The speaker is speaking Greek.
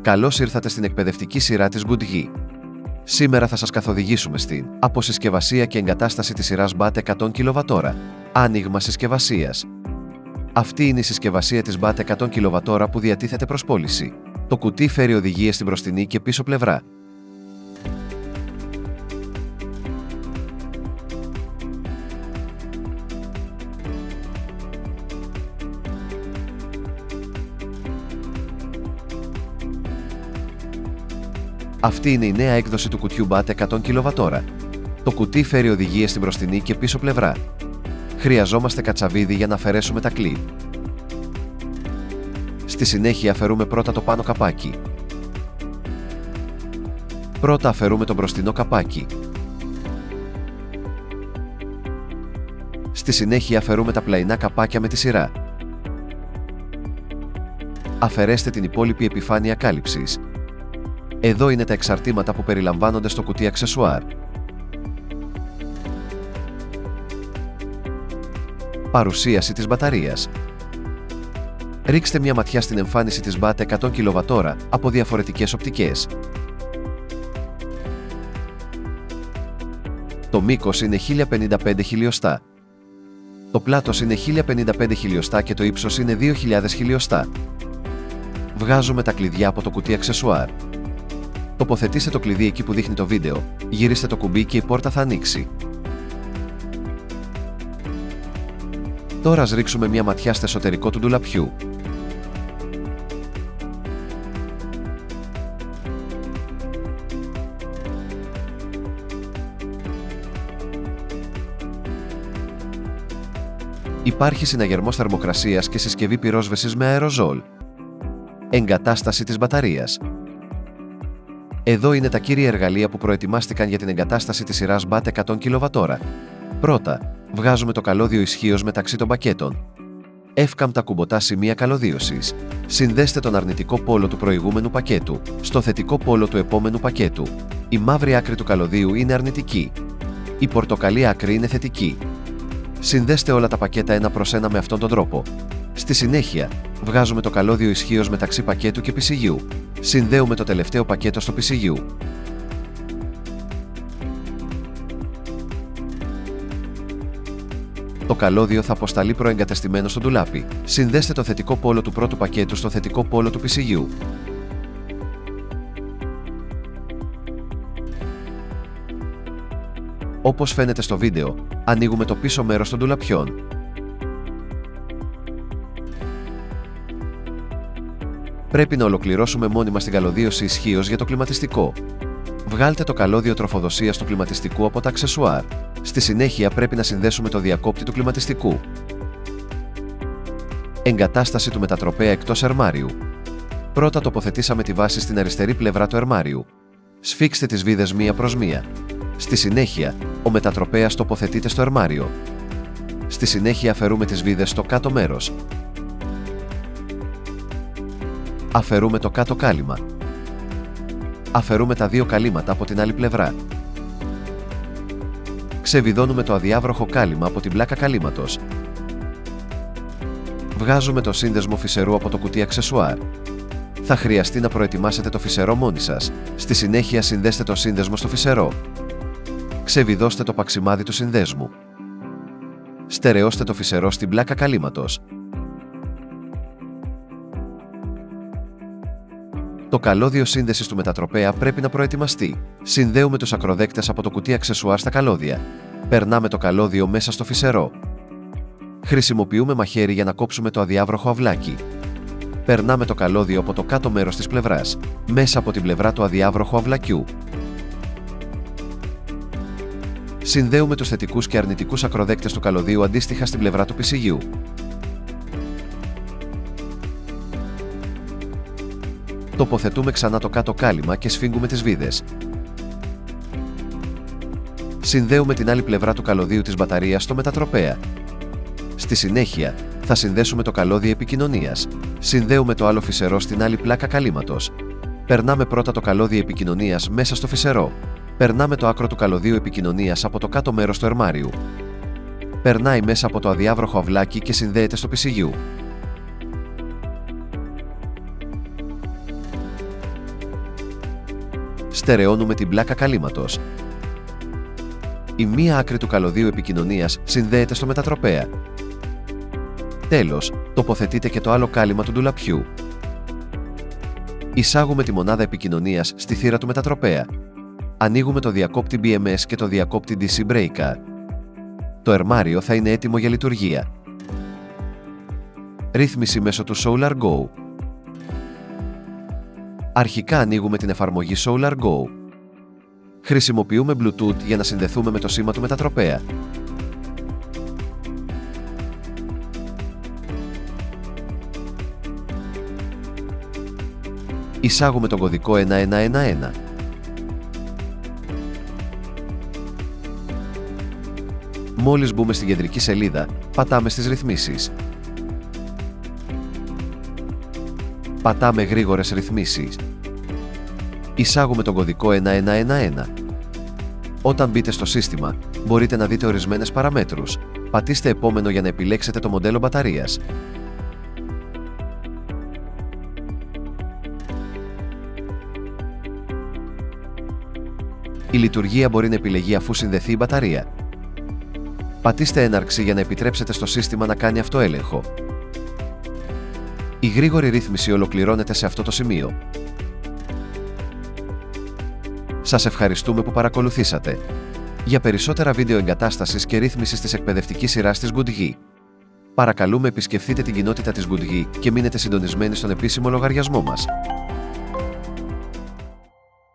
Καλώς ήρθατε στην εκπαιδευτική σειρά της Goodye. Σήμερα θα σας καθοδηγήσουμε στην αποσυσκευασία και εγκατάσταση της σειράς BAT 100 kWh. Άνοιγμα συσκευασίας. Αυτή είναι η συσκευασία της BAT 100 kWh που διατίθεται προς πώληση. Το κουτί φέρει οδηγίες στην μπροστινή και πίσω πλευρά. Αυτή είναι η νέα έκδοση του κουτιού BAT 100 kWh. Το κουτί φέρει οδηγίες στην μπροστινή και πίσω πλευρά. Χρειαζόμαστε κατσαβίδι για να αφαιρέσουμε τα κλιπ. Στη συνέχεια αφαιρούμε πρώτα το πάνω καπάκι. Πρώτα αφαιρούμε το μπροστινό καπάκι. Στη συνέχεια αφαιρούμε τα πλαϊνά καπάκια με τη σειρά. Αφαιρέστε την υπόλοιπη επιφάνεια κάλυψης. Εδώ είναι τα εξαρτήματα που περιλαμβάνονται στο κουτί αξεσουάρ. Παρουσίαση της μπαταρίας. Ρίξτε μια ματιά στην εμφάνιση της BAT 100 kWh από διαφορετικές οπτικές. Το μήκος είναι 1055 χιλιοστά. Το πλάτος είναι 1055 χιλιοστά και το ύψος είναι 2000 χιλιοστά. Βγάζουμε τα κλειδιά από το κουτί αξεσουάρ. Τοποθετήστε το κλειδί εκεί που δείχνει το βίντεο, γυρίστε το κουμπί και η πόρτα θα ανοίξει. Τώρα ας ρίξουμε μια ματιά στο εσωτερικό του ντουλαπιού. Υπάρχει συναγερμός θερμοκρασίας και συσκευή πυρόσβεσης με αεροζόλ. Εγκατάσταση της μπαταρίας. Εδώ είναι τα κύρια εργαλεία που προετοιμάστηκαν για την εγκατάσταση της σειράς BAT 100 kWh. Πρώτα, βγάζουμε το καλώδιο ισχύως μεταξύ των πακέτων. Εύκαμπτα κουμποτά σημεία καλωδίωσης. Συνδέστε τον αρνητικό πόλο του προηγούμενου πακέτου στο θετικό πόλο του επόμενου πακέτου. Η μαύρη άκρη του καλωδίου είναι αρνητική. Η πορτοκαλί άκρη είναι θετική. Συνδέστε όλα τα πακέτα ένα προς ένα με αυτόν τον τρόπο. Στη συνέχεια, βγάζουμε το καλώδιο ισχύως μεταξύ πακέτου και πισιγιού. Συνδέουμε το τελευταίο πακέτο στο πισιγιού. Το καλώδιο θα αποσταλεί προεγκατεστημένο στο ντουλάπι. Συνδέστε το θετικό πόλο του πρώτου πακέτου στο θετικό πόλο του πισιγιού. Όπως φαίνεται στο βίντεο, ανοίγουμε το πίσω μέρος των ντουλαπιών. Πρέπει να ολοκληρώσουμε μόνιμα στην καλωδίωση ισχύως για το κλιματιστικό. Βγάλτε το καλώδιο τροφοδοσίας του κλιματιστικού από τα αξεσουάρ. Στη συνέχεια πρέπει να συνδέσουμε το διακόπτη του κλιματιστικού. Εγκατάσταση του μετατροπέα εκτός ερμάριου. Πρώτα τοποθετήσαμε τη βάση στην αριστερή πλευρά του ερμάριου. Σφίξτε τις βίδες μία προς μία. Στη συνέχεια, ο μετατροπέας τοποθετείται στο ερμάριο. Στη συνέχεια αφαιρούμε τις βίδες στο κάτω μέρος. Αφαιρούμε το κάτω κάλυμα. Αφαιρούμε τα δύο καλύματα από την άλλη πλευρά. Ξεβιδώνουμε το αδιάβροχο κάλυμα από την πλάκα καλύματος. Βγάζουμε το σύνδεσμο φυσερού από το κουτί αξεσουάρ. Θα χρειαστεί να προετοιμάσετε το φυσερό μόνοι σας. Στη συνέχεια συνδέστε το σύνδεσμο στο φυσερό. Ξεβιδώστε το παξιμάδι του συνδέσμου. Στερεώστε το φυσερό στην πλάκα καλύματος. Το καλώδιο σύνδεσης του μετατροπέα πρέπει να προετοιμαστεί. Συνδέουμε τους ακροδέκτες από το κουτί αξεσουάρ στα καλώδια. Περνάμε το καλώδιο μέσα στο φυσερό. Χρησιμοποιούμε μαχαίρι για να κόψουμε το αδιάβροχο αυλάκι. Περνάμε το καλώδιο από το κάτω μέρος της πλευράς, μέσα από την πλευρά του αδιάβροχου αυλακιού. Συνδέουμε τους θετικούς και αρνητικούς ακροδέκτες του καλωδίου αντίστοιχα στην πλευρά του πισιγιού. Τοποθετούμε ξανά το κάτω κάλυμα και σφίγγουμε τις βίδες. Συνδέουμε την άλλη πλευρά του καλωδίου της μπαταρίας στο μετατροπέα. Στη συνέχεια, θα συνδέσουμε το καλώδιο επικοινωνίας. Συνδέουμε το άλλο φυσερό στην άλλη πλάκα καλύματος. Περνάμε πρώτα το καλώδιο επικοινωνίας μέσα στο φυσερό. Περνάμε το άκρο του καλωδίου επικοινωνίας από το κάτω μέρος του ερμάριου. Περνάει μέσα από το αδιάβροχο αυλάκι και συνδέεται στο πισιγιού. Στερεώνουμε την πλάκα καλύματος. Η μία άκρη του καλωδίου επικοινωνίας συνδέεται στο μετατροπέα. Τέλος, τοποθετείτε και το άλλο κάλυμα του ντουλαπιού. Εισάγουμε τη μονάδα επικοινωνίας στη θύρα του μετατροπέα. Ανοίγουμε το διακόπτη BMS και το διακόπτη DC Breaker. Το ερμάριο θα είναι έτοιμο για λειτουργία. Ρύθμιση μέσω του Solar Go. Αρχικά ανοίγουμε την εφαρμογή Solar Go. Χρησιμοποιούμε Bluetooth για να συνδεθούμε με το σήμα του μετατροπέα. Εισάγουμε τον κωδικό 1111. Μόλις μπούμε στην κεντρική σελίδα, πατάμε στις ρυθμίσεις. Πατάμε γρήγορες ρυθμίσεις. Εισάγουμε τον κωδικό 1111. Όταν μπείτε στο σύστημα, μπορείτε να δείτε ορισμένες παραμέτρους. Πατήστε επόμενο για να επιλέξετε το μοντέλο μπαταρίας. Η λειτουργία μπορεί να επιλεγεί αφού συνδεθεί η μπαταρία. Πατήστε έναρξη για να επιτρέψετε στο σύστημα να κάνει αυτοέλεγχο. Η γρήγορη ρύθμιση ολοκληρώνεται σε αυτό το σημείο. Σας ευχαριστούμε που παρακολουθήσατε. Για περισσότερα βίντεο εγκατάστασης και ρύθμισης της εκπαιδευτικής σειράς της GoodGi, παρακαλούμε επισκεφτείτε την κοινότητα της GoodGi και μείνετε συντονισμένοι στον επίσημο λογαριασμό μας.